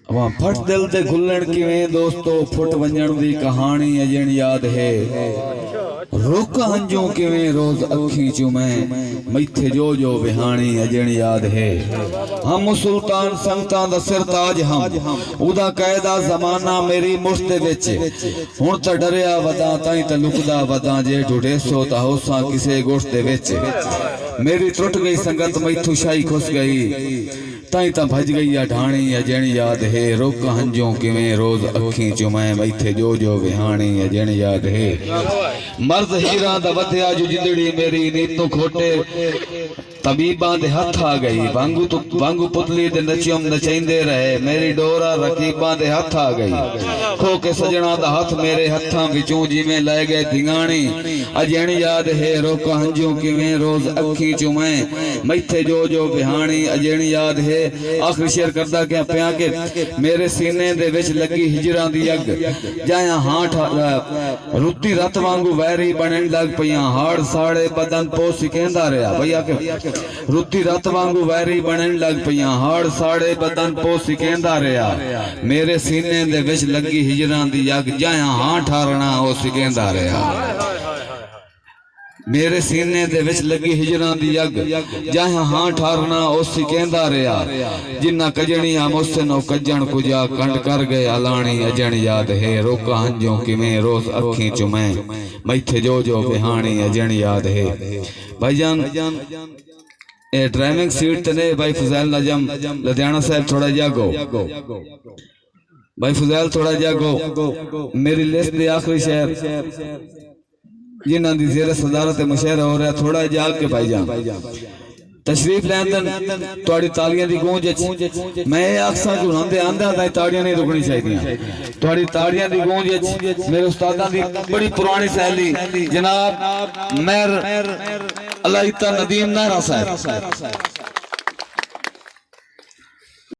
वहाँ फट दिल ते खुलण किवें दोस्तों फुट वंजण दी कहानी अजण याद है। रुक हंजू किवें रोज अखी चुमै मैथे जो जो विहानी अजण याद है। हम सुल्तान संगतां दा सिरताज हम उदा कायदा जमाना मेरी मुश्त दे विच हुण तां डरिया वदा ताई तां लुकदा वदा जे ढुढेसो तां होसां किसे गोश्त दे विच मेरी टुट गई संगत मैथू शाही खुस गई ताई तां भज गई या ढाणी अजण याद है। रुक हंजू किवें रोज अखी चुमै मैथे जो जो विहानी अजण याद है। मर्द हीरा दा वधिया जो जिंदड़ी मेरी नीतों खोटे तबीबा दे हथ आ गई वांगू पुतली दे नचियम नचैंदे रहे मेरी डोरा रकीबा दे हथ आ गई खो के सजना दा हथ मेरे हथां विचों जिवें लै गए धिंगाणी अजण याद है। रुक हंजू किवें रोज अखी चुमै मैथे जो जो विहानी अजण याद है। आखिरी शेर करदा क्या पिया के मेरे सीने दे विच लगी हिजरां दी अग जाया हाठ रुत्ती रत वांगू वैरी बनन लग पईयां हाड़ साड़े बदन पोस कहंदा रहा भैया के रुत्ती रत वांगू वैरी बनन लग पईयां हाड़ साड़े बदन पोस कहंदा रहा मेरे सीने दे विच लगी हिजरां दी अग जाया हां ठारना ओ सिकंदा रहा मेरे सीने दे विच लगी हिजरां दी अग जाया हां ठारना ओ सिकंदा रहा जिन्ना कजणियां मुस्से नो कजण कुजा कंड कर गए अलाणी अजण याद है। रुक हंजो किवें रोज अखी चुमै मैथे जो जो विहानी अजण याद है। भाईजान ए ड्राइविंग सीट तने भाई फजैल नजम लुधियाना साहब थोड़ा जागो भाई फजैल थोड़ा जागो मेरी लिस्ट दे आखिरी शहर जिन्हां दी ज़ेर सदारत मुशायरा हो रहा थोड़ा जाग के भाईजान तशरीफ लैंदन तुहाडी तालियां दी गूंज मैं आखसां कि हुंदे आंदा तां ताड़ियां नहीं रुकनी चाहिए तुहाडी ताड़ियां दी गूंज मेरे उस्तादां दी बड़ी पुरानी सहेली जनाब मेहर अल्लाह नदीम नारा साहब